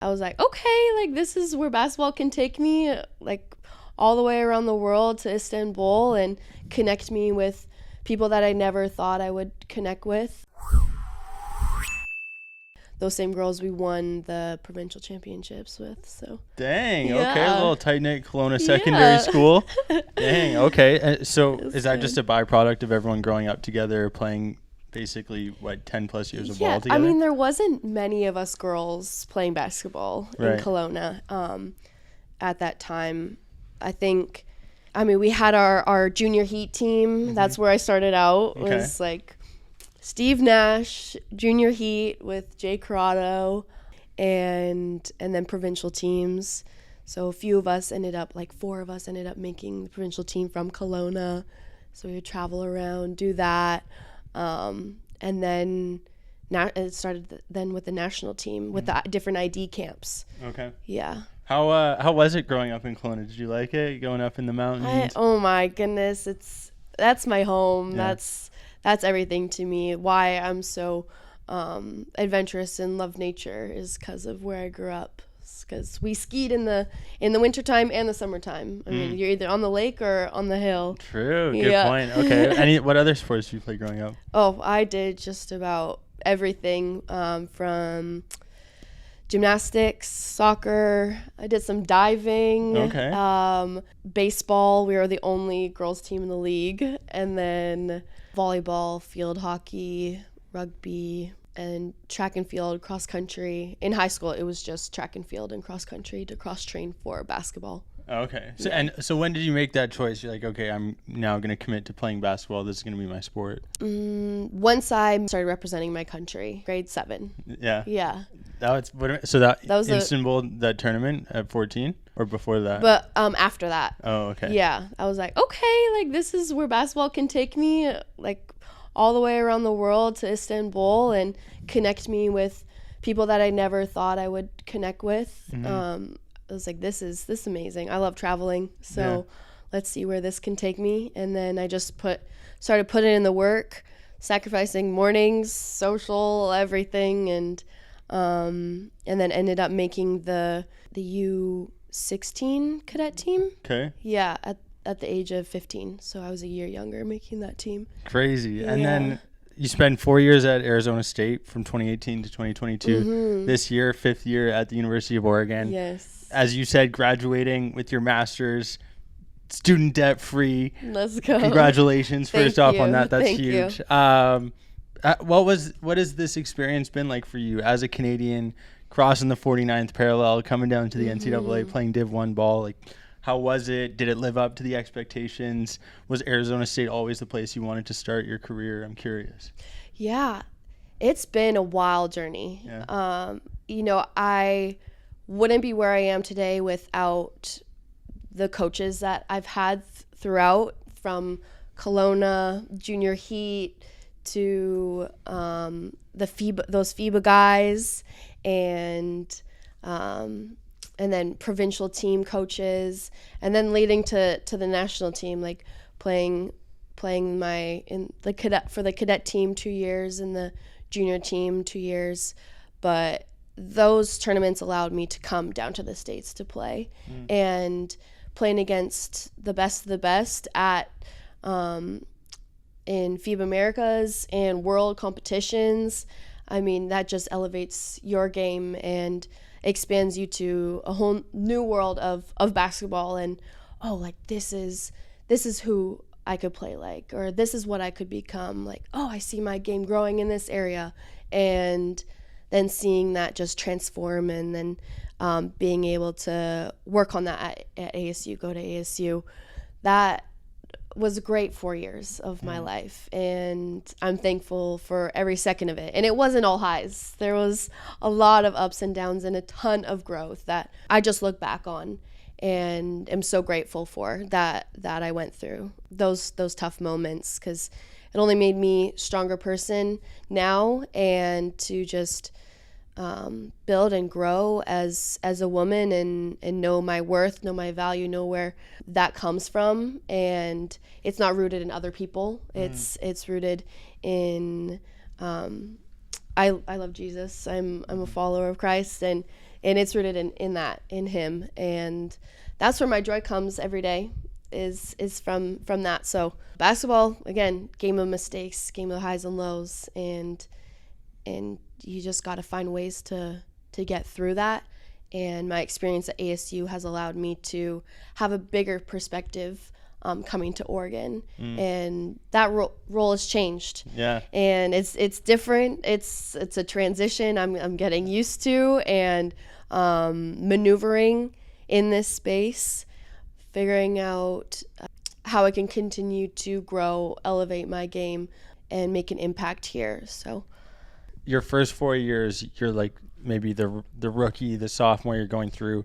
I was like, okay, like this is where basketball can take me, like all the way around the world to Istanbul and connect me with people that I never thought I would connect with. Those same girls we won the provincial championships with, so. Dang, Yeah. okay, a little tight-knit Kelowna secondary school. Dang, okay. So is that good. just a byproduct of everyone growing up together, playing basically, 10 plus years of ball together? I mean, there wasn't many of us girls playing basketball Right. in Kelowna at that time. We had our junior heat team. Mm-hmm. That's where I started out. Okay. Was like Steve Nash, junior heat with Jay Corrado, and then provincial teams. So a few of us ended up, like 4 of us ended up making the provincial team from Kelowna. So we would travel around, do that. And then it started then with the national team with the different ID camps. Okay. Yeah. How was it growing up in Kelowna? Did you like it, going up in the mountains? Oh my goodness, that's my home. Yeah. That's everything to me. Why I'm so adventurous and love nature is because of where I grew up. Because we skied in the wintertime and the summertime. I mean, you're either on the lake or on the hill. True. Good Yeah. point. Okay. What other sports did you play growing up? Oh, I did just about everything from gymnastics, soccer. I did some diving. Okay. Baseball. We were the only girls team in the league. And then volleyball, field hockey, rugby, and track and field, cross country. In high school, it was just track and field and cross country to cross train for basketball. Okay. So when did you make that choice? You're like, okay, I'm now going to commit to playing basketball. This is going to be my sport. Once I started representing my country, grade 7. Yeah. Yeah. That was Istanbul, that tournament at 14 or before that? But after that. Oh, okay. Yeah. I was like, okay, like this is where basketball can take me, like all the way around the world to Istanbul and connect me with people that I never thought I would connect with. Mm-hmm. I was like, this is amazing. I love traveling. So let's see where this can take me. And then I just started putting in the work, sacrificing mornings, social, everything. And then ended up making the U16 cadet team. Okay. Yeah. At the age of 15. So I was a year younger making that team. Crazy. Yeah. And then you spent 4 years at Arizona State from 2018 to 2022. Mm-hmm. This year, 5th year at the University of Oregon. Yes. As you said, graduating with your master's, student debt free. Let's go. Congratulations first off on that. That's Thank huge. you. What has this experience been like for you as a Canadian, crossing the 49th parallel, coming down to the NCAA, playing Div 1 ball? Like, how was it? Did it live up to the expectations? Was Arizona State always the place you wanted to start your career? I'm curious. Yeah, it's been a wild journey. Yeah. I wouldn't be where I am today without the coaches that I've had throughout, from Kelowna, junior heat, to the FIBA, those FIBA guys, and then provincial team coaches, and then leading to the national team, like playing in the cadet team 2 years and the junior team 2 years. But those tournaments allowed me to come down to the States to play, and playing against the best of the best at in FIBA Americas and world competitions. I mean, that just elevates your game and expands you to a whole new world of basketball. And this is who I could play like, or this is what I could become. Like, I see my game growing in this area, and then seeing that just transform, and then being able to work on that at ASU, go to ASU. That was a great 4 years of my life, and I'm thankful for every second of it. And it wasn't all highs. There was a lot of ups and downs and a ton of growth that I just look back on and am so grateful for that I went through those tough moments, because it only made me a stronger person now, and to just build and grow as a woman, and know my worth, know my value, know where that comes from. And it's not rooted in other people. It's rooted in I love Jesus. I'm a follower of Christ, and and it's rooted in him, and that's where my joy comes every day, is from that. So basketball, again, game of mistakes, game of highs and lows, and you just got to find ways to get through that. And my experience at ASU has allowed me to have a bigger perspective coming to Oregon, and that role has changed. Yeah, and it's different. It's a transition I'm getting used to, and maneuvering in this space, figuring out how I can continue to grow, elevate my game, and make an impact here. So your first 4 years, you're like maybe the rookie, the sophomore you're going through.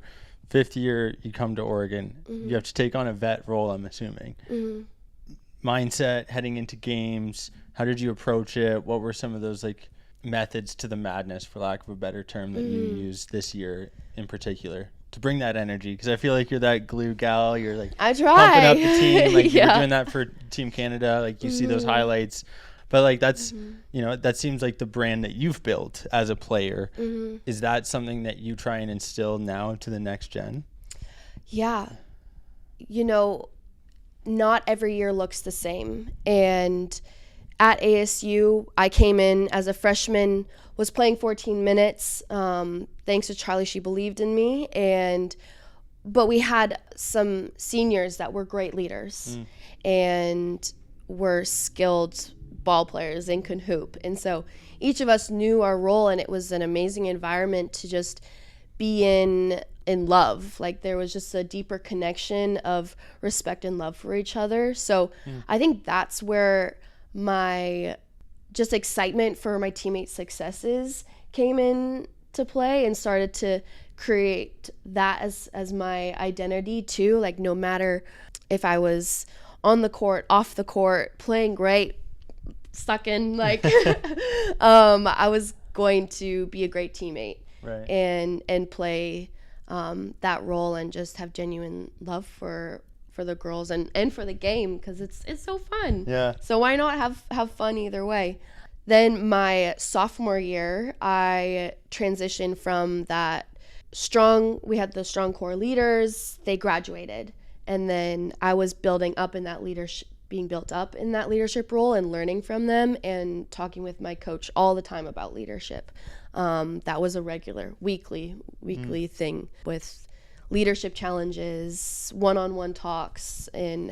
Fifth year, you come to Oregon. You have to take on a vet role, I'm assuming. Mindset heading into games, how did you approach it? What were some of those like methods to the madness, for lack of a better term, that you used this year in particular to bring that energy? Because I feel like you're that glue gal. You're like I try. pumping up the team. Like Yeah. you're doing that for Team Canada. Like you see those highlights. But like that's, that seems like the brand that you've built as a player. Is that something that you try and instill now to the next gen? Yeah. Not every year looks the same. And at ASU, I came in as a freshman, was playing 14 minutes. Thanks to Charlie, she believed in me. But we had some seniors that were great leaders and were skilled ball players and can hoop. And so each of us knew our role, and it was an amazing environment to just be in love. Like there was just a deeper connection of respect and love for each other. So I think that's where my just excitement for my teammates' successes came in to play, and started to create that as my identity too. Like no matter if I was on the court, off the court, playing great, stuck in, like I was going to be a great teammate, right, and play that role, and just have genuine love for the girls and for the game, because it's so fun. Yeah. So why not have fun either way? Then my sophomore year, I transitioned from that we had the strong core leaders, they graduated, and then I was being built up in that leadership role, and learning from them, and talking with my coach all the time about leadership. That was a regular weekly thing, with leadership challenges, one-on-one talks, and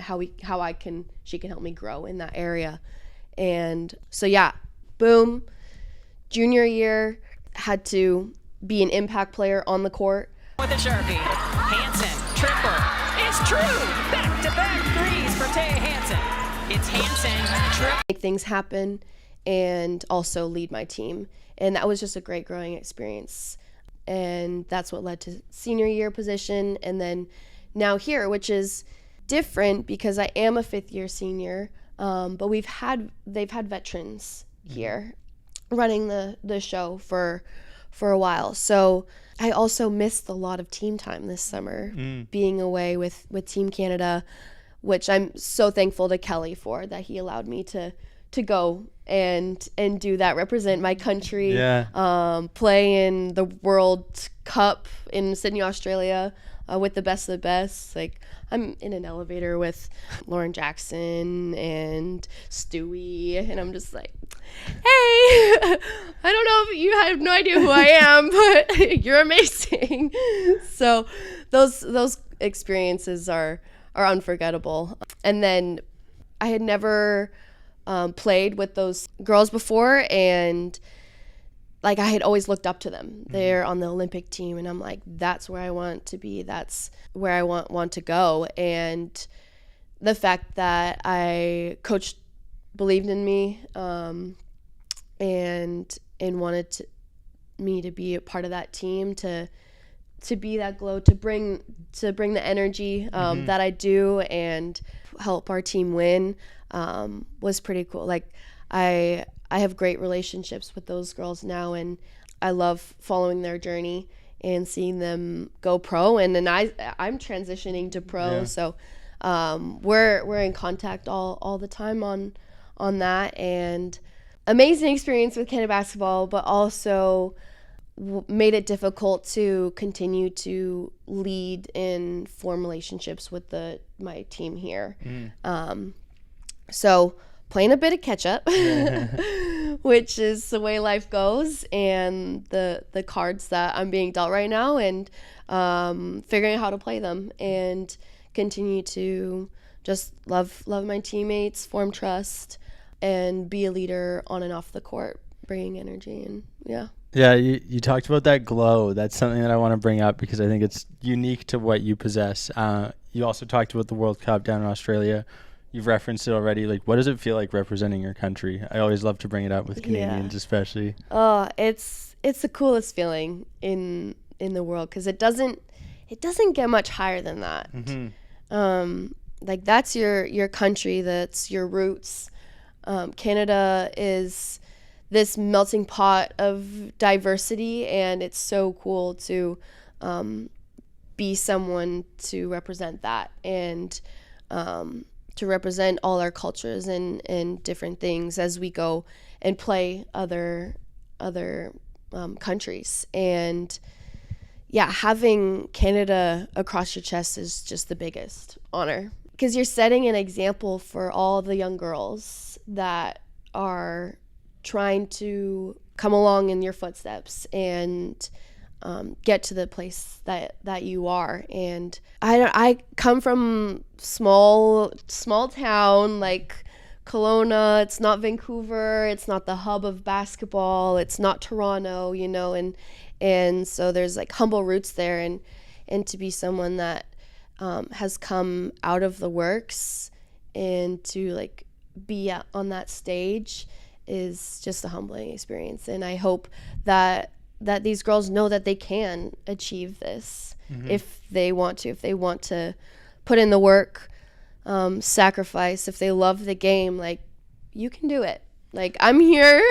she can help me grow in that area. And so boom, junior year, had to be an impact player on the court. With a Sharpie, Hanson, triple, it's true! Back-to-back threes for Taya Hanson. It's Hanson, triple. Make things happen, and also lead my team. And that was just a great growing experience. And that's what led to senior year position, and then now here, which is different because I am a fifth year senior, but they've had veterans here running the show for a while. So I also missed a lot of team time this summer, being away with Team Canada, which I'm so thankful to Kelly for, that he allowed me to go and do that, represent my country, play in the World Cup in Sydney, Australia, with the best of the best. Like, I'm in an elevator with Lauren Jackson and Stewie, and I'm just like, hey, I don't know if you have no idea who I am, but you're amazing. So those experiences are unforgettable. And then I had never played with those girls before, and like I had always looked up to them. They're on the Olympic team, and I'm like, that's where I want to be. That's where I want to go. And the fact that coach believed in me, and wanted me to be a part of that team, to be that glow, to bring the energy that I do, and help our team win, was pretty cool. Like I have great relationships with those girls now, and I love following their journey and seeing them go pro, and then I'm transitioning to pro. Yeah. So we're in contact all the time on that, and amazing experience with Canada basketball, but also made it difficult to continue to lead and form relationships with my team here. So playing a bit of catch up, which is the way life goes, and the cards that I'm being dealt right now, and figuring out how to play them and continue to just love my teammates, form trust, and be a leader on and off the court, bringing energy. And Yeah, you talked about that glow. That's something that I want to bring up because I think it's unique to what you possess. You also talked about the World Cup down in Australia. You've referenced it already. Like, what does it feel like representing your country? I always love to bring it up with Canadians, especially. Oh, it's the coolest feeling in the world, because it doesn't get much higher than that. Like, that's your country, that's your roots. Canada is this melting pot of diversity, and it's so cool to be someone to represent that, and to represent all our cultures and different things as we go and play other countries. And having Canada across your chest is just the biggest honor, because you're setting an example for all the young girls that are trying to come along in your footsteps and get to the place that you are. And I come from small town like Kelowna. It's not Vancouver. It's not the hub of basketball. It's not Toronto, and so there's like humble roots there, and to be someone that has come out of the works and to like be on that stage is just a humbling experience. And I hope that these girls know that they can achieve this if they want to put in the work, sacrifice. If they love the game, like, you can do it. Like, I'm here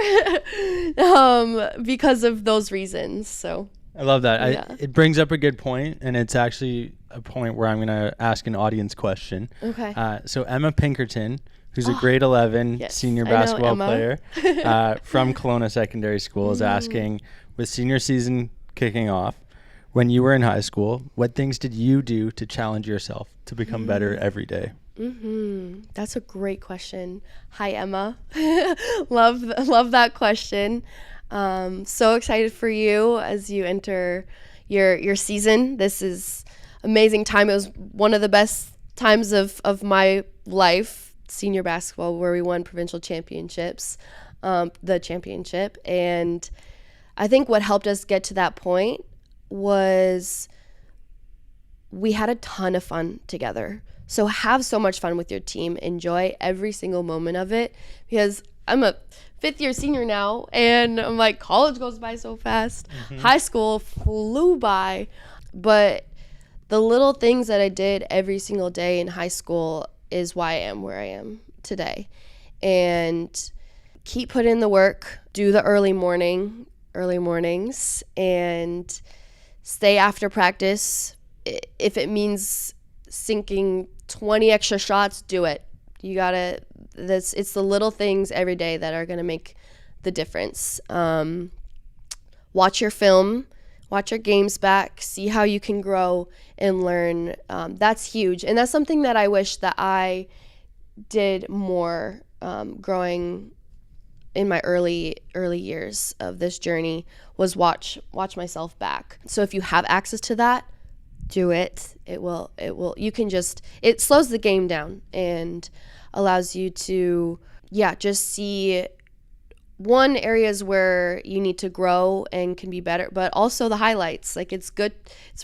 because of those reasons. So I love that. It brings up a good point, and it's actually a point where I'm going to ask an audience question. Okay. So Emma Pinkerton, who's a grade 11 senior basketball player from Kelowna Secondary School, is asking, with senior season kicking off, when you were in high school, what things did you do to challenge yourself to become better every day? That's a great question. Hi, Emma. love that question. So excited for you as you enter your season. This is amazing time. It was one of the best times of my life, senior basketball, where we won provincial championships, the championship. And I think what helped us get to that point was we had a ton of fun together. So have so much fun with your team. Enjoy every single moment of it, because I'm a fifth-year senior now, and I'm like, college goes by so fast. High school flew by. But the little things that I did every single day in high school is why I am where I am today. And keep putting in the work, do the early mornings, and stay after practice. If it means sinking 20 extra shots, do it. You gotta, it's the little things every day that are gonna make the difference. Watch your film, watch your games back, see how you can grow and learn. That's huge. And that's something that I wish that I did more growing in my early years of this journey, was watch myself back. So if you have access to that, do it. It slows the game down and allows you to just see areas where you need to grow and can be better, but also the highlights. Like, it's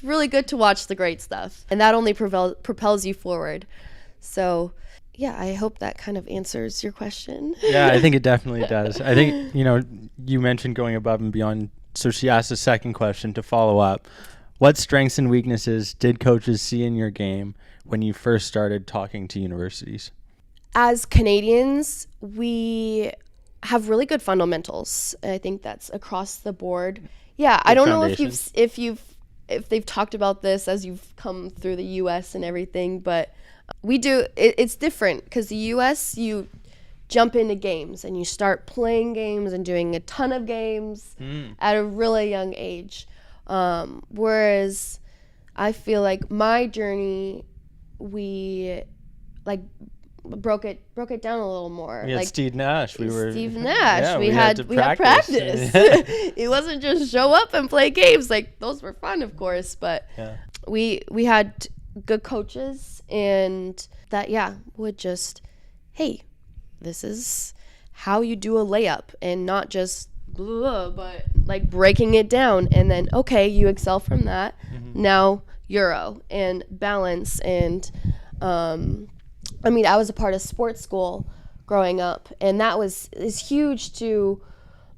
really good to watch the great stuff, and that only propels you forward. So I hope that kind of answers your question. Yeah, I think it definitely does. I think, you mentioned going above and beyond. So she asked a second question to follow up. What strengths and weaknesses did coaches see in your game when you first started talking to universities? As Canadians, we have really good fundamentals. I think that's across the board. Yeah, I don't know if they've talked about this as you've come through the US and everything, but we do. It's different, because the US, you jump into games and you start playing games and doing a ton of games at a really young age. Whereas I feel like my journey, we like broke it down a little more. We had like Steve Nash. Steve Nash. Yeah, we had practice. It wasn't just show up and play games. Like those were fun, of course, but we had good coaches, and that would just, hey, this is how you do a layup, and not just blah, but like breaking it down, and then okay, you excel from that. Now Euro and balance, and I mean, I was a part of sports school growing up, and that is huge to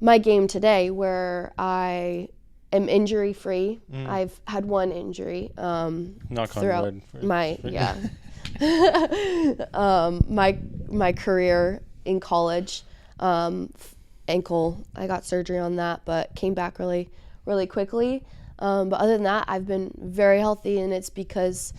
my game today, where I am injury free. I've had one injury Knock throughout on wood. my my career in college. Ankle, I got surgery on that, but came back really, really quickly. But other than that, I've been very healthy, and it's because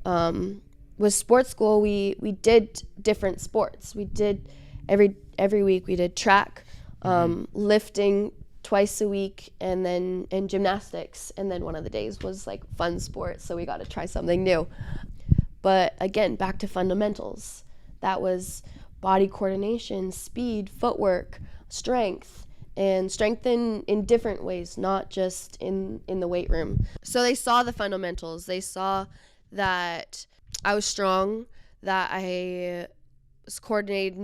with sports school, we did different sports. We did every week we did track, lifting twice a week, and gymnastics, and then one of the days was like fun sports, so we got to try something new. But again, back to fundamentals. That was body coordination, speed, footwork, strength, and strengthen in different ways, not just in the weight room. So they saw the fundamentals. They saw that I was strong, that I was coordinated,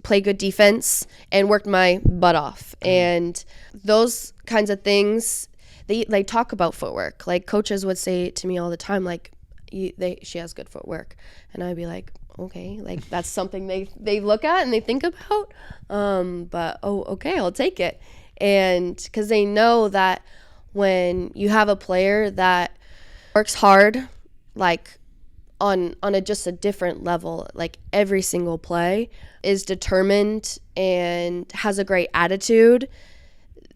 played good defense, and worked my butt off. And those kinds of things, they talk about footwork. Like coaches would say to me all the time, like, she has good footwork, and I'd be like, okay, like that's something they look at and they think about. But okay, I'll take it. And because they know that when you have a player that works hard, like on just a different level, like every single play, is determined and has a great attitude,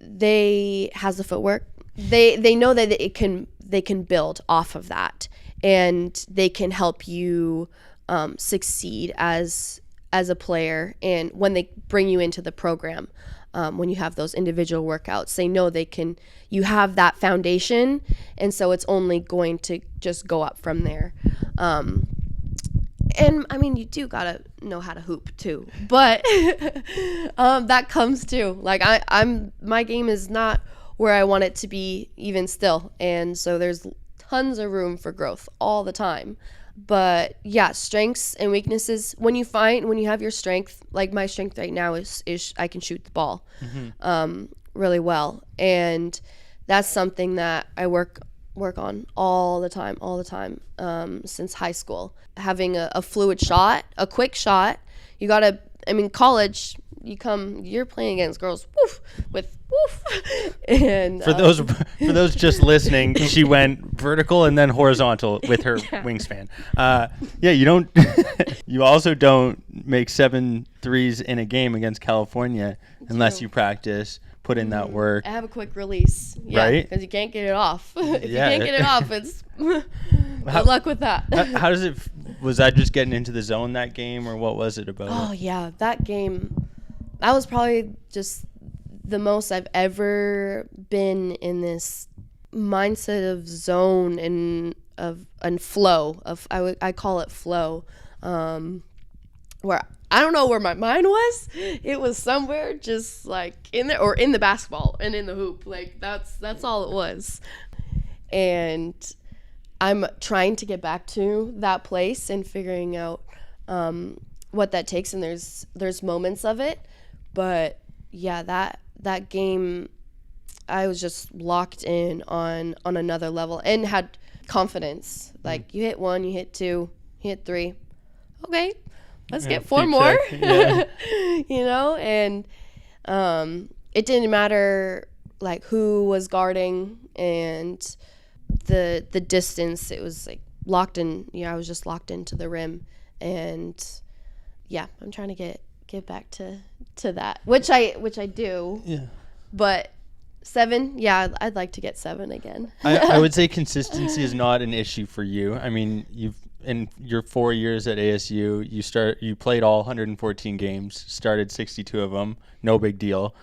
has the footwork, they know that they can build off of that, and they can help you succeed as a player. And when they bring you into the program, when you have those individual workouts, they know you have that foundation, and so it's only going to just go up from there. And I mean, you do gotta know how to hoop too, but that comes too. Like my game is not where I want it to be even still, and so there's tons of room for growth all the time. But yeah, strengths and weaknesses. When you have your strength, like my strength right now is I can shoot the ball really well, and that's something that I work on all the time since high school. Having a fluid shot, a quick shot. You gotta. I mean, college. You're playing against girls with and for those just listening, she went vertical and then horizontal with her wingspan. You also don't make 7 threes in a game against California unless you practice, put in that work. I have a quick release, right? Because you can't get it off. If you can't get it off, it's good luck with that. How does it? Was I just getting into the zone that game, or what was it about? Oh yeah, that game. That was probably just the most I've ever been in this mindset of zone and flow. I call it flow, where I don't know where my mind was. It was somewhere just like in there, or in the basketball and in the hoop. Like that's all it was. And I'm trying to get back to that place and figuring out what that takes. And there's moments of it. But yeah, that game, I was just locked in on another level and had confidence. Like you hit 1, you hit 2, you hit 3. Okay, let's get 4 more. Yeah. And it didn't matter like who was guarding and the distance. It was like locked in. I was just locked into the rim, and yeah, I'm trying to get back to that, which I do. Yeah. But 7, yeah, I'd like to get 7 again. I would say consistency is not an issue for you. I mean, you've in your 4 years at ASU, you played all 114 games, started 62 of them, no big deal.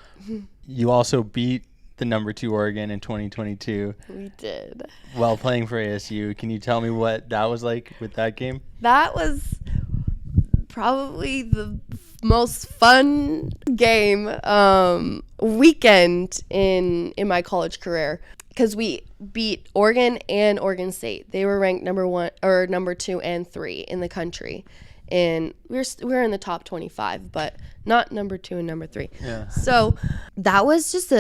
You also beat the number 2 Oregon in 2022. We did. While playing for ASU. Can you tell me what that was like with that game? That was probably the most fun game weekend in my college career, because we beat Oregon and Oregon State. They were ranked number 2 and 3 in the country, and we were in the top 25, but not number 2 and number 3. Yeah. So that was just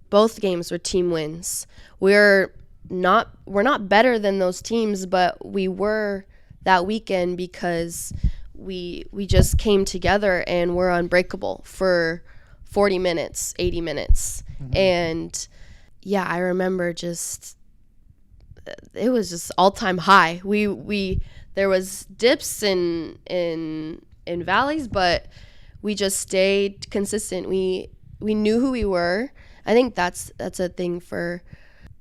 both games were team wins. We're not better than those teams, but we were that weekend because we just came together and we're unbreakable for 40 minutes, 80 minutes. Mm-hmm. And yeah, I remember it was just all-time high. There was dips in valleys, but we just stayed consistent. We knew who we were. I think that's a thing for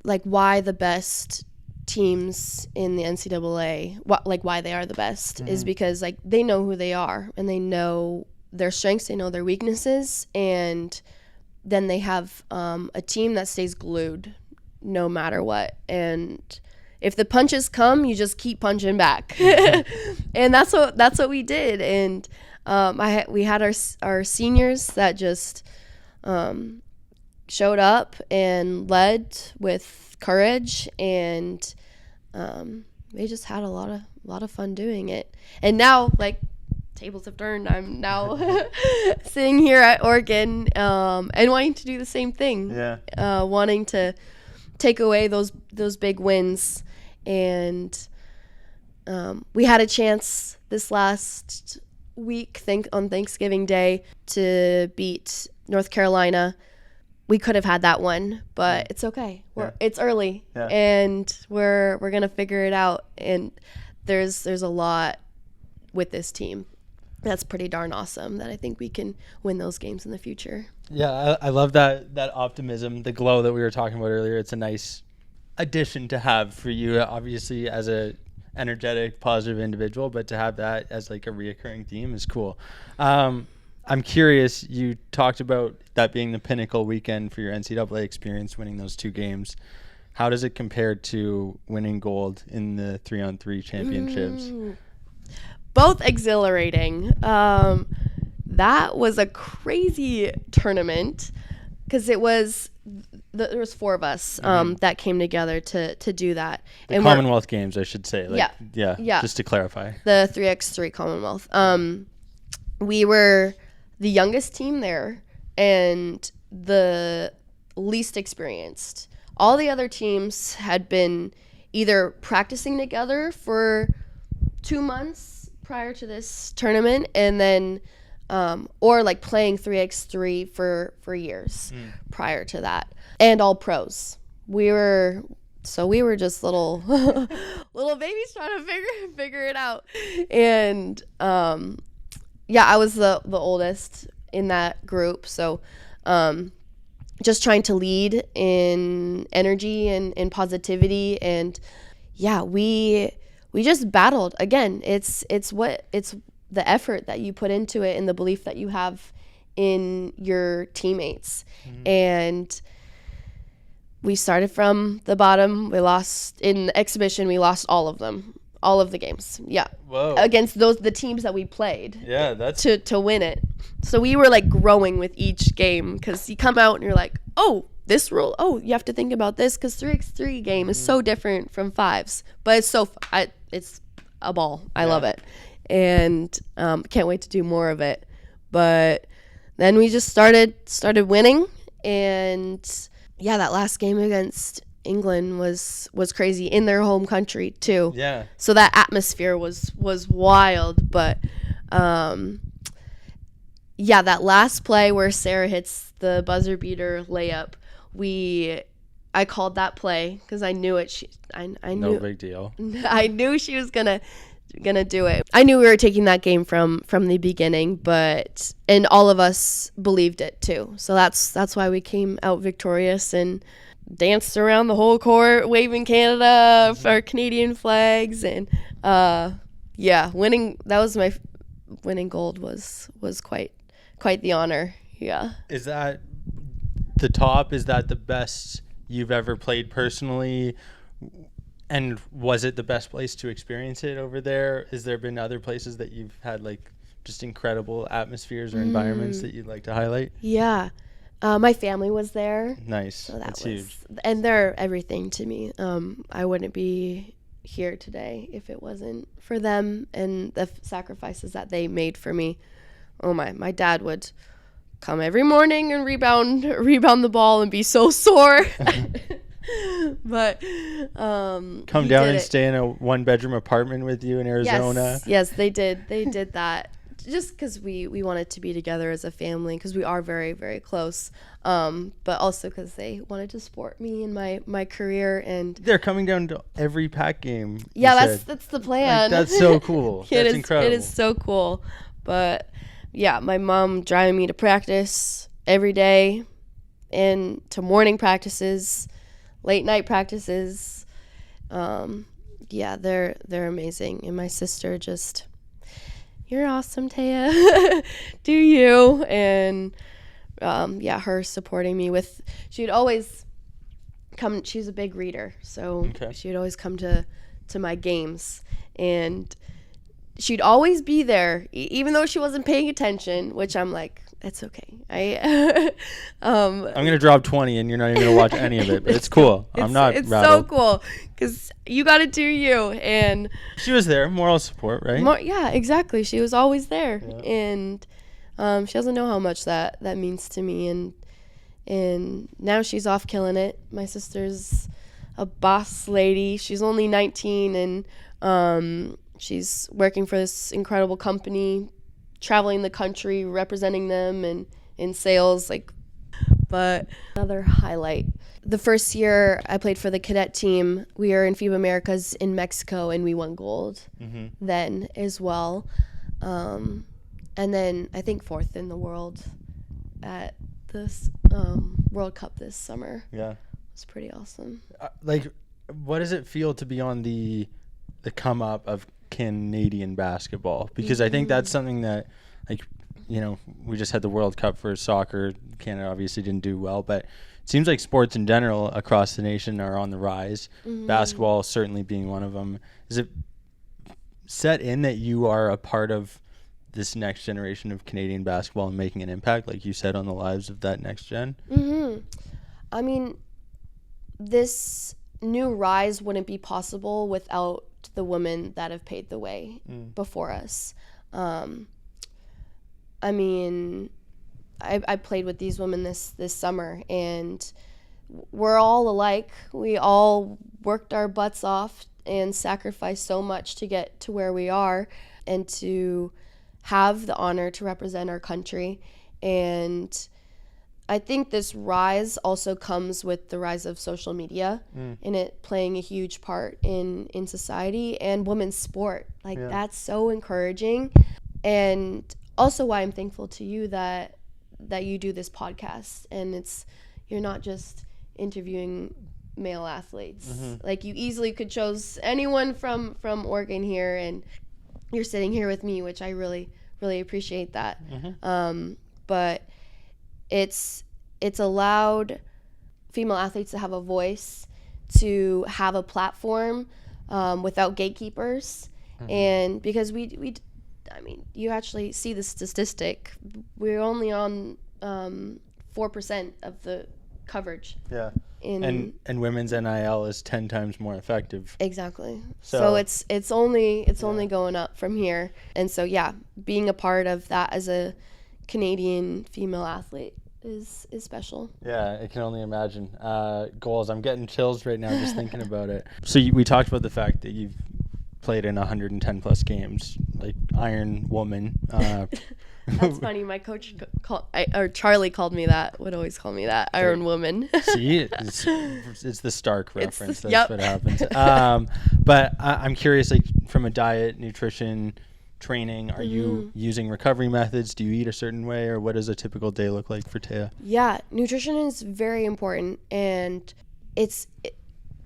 like why the best teams in the NCAA, why they are the best, is because like they know who they are and they know their strengths, they know their weaknesses, and then they have a team that stays glued no matter what. And if the punches come, you just keep punching back. And that's what we did. And we had our seniors that just showed up and led with courage, and they just had a lot of fun doing it. And now, like, tables have turned. I'm now sitting here at Oregon and wanting to do the same thing. Yeah. Wanting to take away those big wins. And we had a chance this last week, on Thanksgiving Day, to beat North Carolina. We could have had that one, but it's okay. It's early, and we're gonna figure it out. And there's a lot with this team that's pretty darn awesome that I think we can win those games in the future. Yeah, I love that optimism, the glow that we were talking about earlier. It's a nice addition to have for you, obviously, as a energetic, positive individual, but to have that as like a reoccurring theme is cool. I'm curious, you talked about that being the pinnacle weekend for your NCAA experience, winning those 2 games. How does it compare to winning gold in the 3-on-3 championships? Both exhilarating. That was a crazy tournament because there was 4 of us that came together to do that. The Commonwealth Games, I should say. Yeah. Just to clarify. The 3x3 Commonwealth. We were the youngest team there and the least experienced. All the other teams had been either practicing together for 2 months prior to this tournament, and then or like playing 3x3 for years prior to that, and all pros. We were just little babies trying to figure it out. And I was the oldest in that group, so just trying to lead in energy and positivity. And we just battled. Again, it's the effort that you put into it and the belief that you have in your teammates. And we started from the bottom. We lost in the exhibition. We lost all of them, all of the games. Yeah. Whoa. Against the teams that we played. Yeah, that's to win it. So we were like growing with each game, because you come out and you're like, oh, this rule. Oh, you have to think about this, because 3x3 game is so different from 5s. But it's it's a ball. I love it, and can't wait to do more of it. But then we just started winning, and that last game against England was crazy in their home country too. Yeah. So that atmosphere was wild, but that last play where Sarah hits the buzzer beater layup, I called that play because I knew it. I knew. No big deal. I knew she was gonna do it. I knew we were taking that game from the beginning, and all of us believed it too. So that's why we came out victorious. And danced around the whole court waving Canada for Canadian flags, and winning gold was quite the honor. Yeah. Is that the top? Is that the best you've ever played personally? And was it the best place to experience it over there? Has there been other places that you've had like just incredible atmospheres or environments that you'd like to highlight? Yeah. My family was there. Nice. So that's huge. And they're everything to me. I wouldn't be here today if it wasn't for them and the sacrifices that they made for me. Oh my dad would come every morning and rebound the ball and be so sore. But come down and stay in a 1-bedroom apartment with you in Arizona. Yes, they did that just because we wanted to be together as a family, because we are very, very close, but also because they wanted to support me in my career. And they're coming down to every pack game. That's the plan. Like, that's so cool. That's incredible. It is so cool. But yeah, my mom driving me to practice every day, and to morning practices, late night practices. They're amazing. And my sister just, you're awesome, Taya. Do you? And her supporting me with, she'd always come, she's a big reader, so she'd always come to my games, and she'd always be there, even though she wasn't paying attention, which I'm like, it's okay. I'm gonna drop 20 and you're not even gonna watch any of it, but it's cool. I'm not it's rattled. So cool, because you gotta do you. And she was there, moral support, right? Yeah, exactly. She was always there. And she doesn't know how much that means to me, and now she's off killing it. My sister's a boss lady. She's only 19, and she's working for this incredible company, traveling the country, representing them and in sales. But another highlight, the first year I played for the cadet team, we were in FIBA Americas in Mexico, and we won gold then as well. And then I think 4th in the world at this World Cup this summer. Yeah, it's pretty awesome. What does it feel to be on the come up of Canadian basketball? Because I think that's something that, we just had the World Cup for soccer. Canada obviously didn't do well, but it seems like sports in general across the nation are on the rise. Basketball certainly being one of them. Is it set in that you are a part of this next generation of Canadian basketball and making an impact, like you said, on the lives of that next gen? I mean, this new rise wouldn't be possible without the women that have paved the way before us. I mean, I played with these women this summer, and we're all alike. We all worked our butts off and sacrificed so much to get to where we are, and to have the honor to represent our country. And I think this rise also comes with the rise of social media and it playing a huge part in society and women's sport. That's so encouraging. And also why I'm thankful to you that you do this podcast, and you're not just interviewing male athletes. You easily could chose anyone from Oregon here, and you're sitting here with me, which I really, really appreciate that. But it's allowed female athletes to have a voice, to have a platform without gatekeepers. And because I mean, you actually see the statistic, we're only on 4% of the coverage. Yeah. And women's NIL is 10 times more effective. Exactly. So it's only going up from here. And so being a part of that as a Canadian female athlete is special. Yeah, I can only imagine. Goals, I'm getting chills right now just thinking about it. So we talked about the fact that you've played in 110 plus games, like Iron Woman. That's funny. My coach Charlie called me that. Would always call me that, Iron Woman. See, it's the Stark reference. That's what happens. But I'm curious, from a diet, nutrition, training, are you using recovery methods? Do you eat a certain way, or what does a typical day look like for Taya? Yeah, nutrition is very important, and it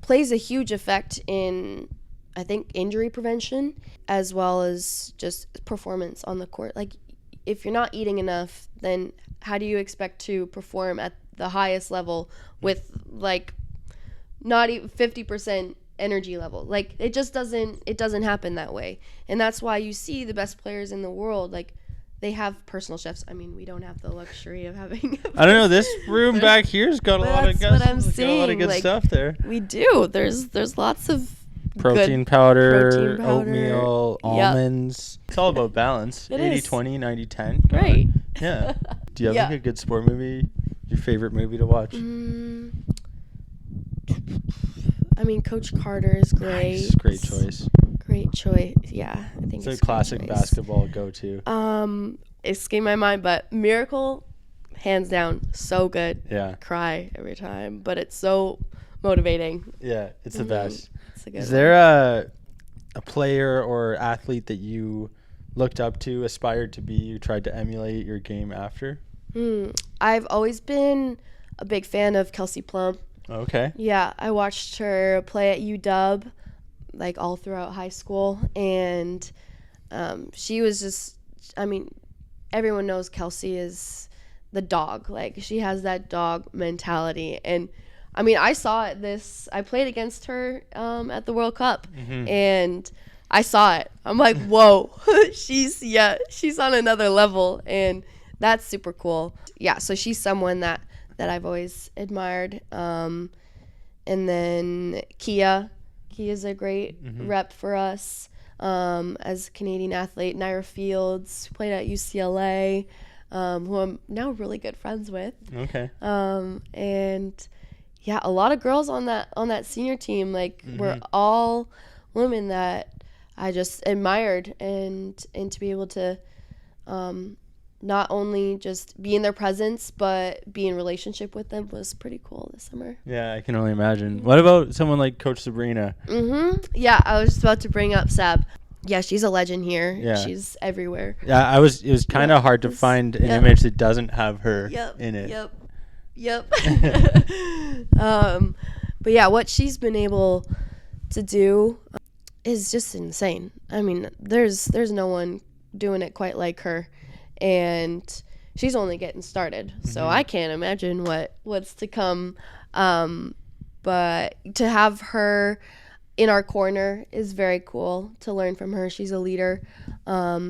plays a huge effect in, I think, injury prevention as well as just performance on the court. Like, if you're not eating enough, then how do you expect to perform at the highest level with like not even 50% energy level? Like, it doesn't happen that way. And that's why you see the best players in the world, like, they have personal chefs. I mean, we don't have the luxury of having. I don't know. This room back here's got a lot of good, like, stuff there. We do. There's lots of protein powder, oatmeal, almonds. It's all about balance. It 80-20, 90-10. Right. Yeah. Do you have like a good sport movie? Your favorite movie to watch? I mean, Coach Carter is great. Nice. Great choice. Great choice. Yeah, I think it's a classic basketball go-to. Escaped my mind, but Miracle, hands down, so good. Yeah. Cry every time, but it's so motivating. Yeah, it's the best. It's a good Is there a player or athlete that you looked up to, aspired to be, you tried to emulate your game after? I've always been a big fan of Kelsey Plum. Okay. Yeah, I watched her play at UW, like, all throughout high school, and she was just, I mean, everyone knows Kelsey is the dog. Like, she has that dog mentality, and I mean, I saw it I played against her at the World Cup, and I saw it. I'm like, whoa, she's on another level, and that's super cool. Yeah, so she's someone that I've always admired. And then Kia's a great rep for us as a Canadian athlete. Naira Fields played at UCLA, who I'm now really good friends with. Okay. And yeah, a lot of girls on that senior team, like, were all women that I just admired, and to be able to not only just be in their presence, but be in relationship with them was pretty cool this summer. Yeah, I can only imagine. What about someone like Coach Sabrina? Yeah, I was just about to bring up Sab. Yeah, she's a legend here. Yeah. She's everywhere. Yeah, it was kind of hard to find an image that doesn't have her in it. Yep. But yeah, what she's been able to do is just insane. I mean, there's no one doing it quite like her, and she's only getting started. So I can't imagine what's to come. But to have her in our corner is very cool to learn from her. She's a leader.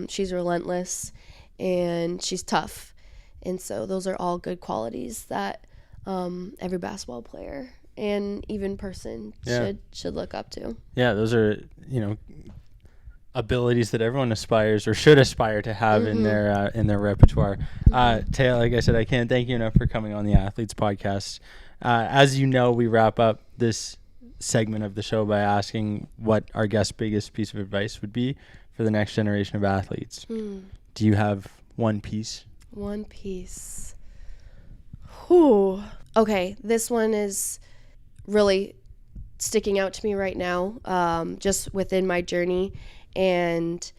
She's relentless, and she's tough. And so those are all good qualities that every basketball player and even person should look up to. Yeah, those are, abilities that everyone aspires or should aspire to have in their repertoire. Taya, like I said, I can't thank you enough for coming on the Athletes Podcast. As you know, we wrap up this segment of the show by asking what our guest's biggest piece of advice would be for the next generation of athletes. Do you have one piece? One piece. Whew. Okay, this one is really sticking out to me right now, just within my journey. And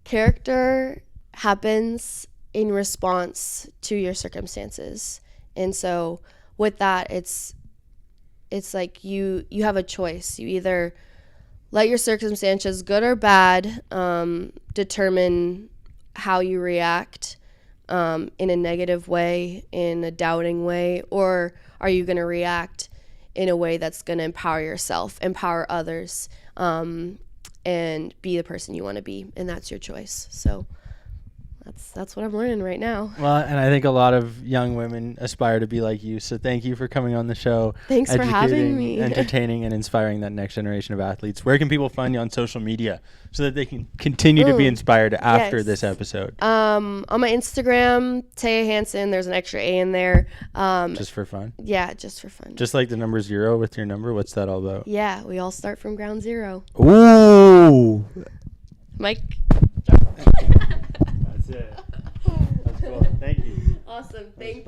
character happens in response to your circumstances. And so with that, it's like you have a choice. You either let your circumstances, good or bad, determine how you react in a negative way, in a doubting way, or are you going to react in a way that's going to empower yourself, empower others, and be the person you want to be, and that's your choice. So that's what I'm learning right now. Well, and I think a lot of young women aspire to be like you. So thank you for coming on the show. Thanks for having me. Entertaining and inspiring that next generation of athletes. Where can people find you on social media so that they can continue to be inspired after this episode? On my Instagram, Taya Hanson. There's an extra A in there. Just for fun? Yeah, just for fun. Just like the number 0 with your number? What's that all about? Yeah, we all start from ground zero. Ooh. Mike. That's it. That's cool. Thank you. Awesome. Thank you.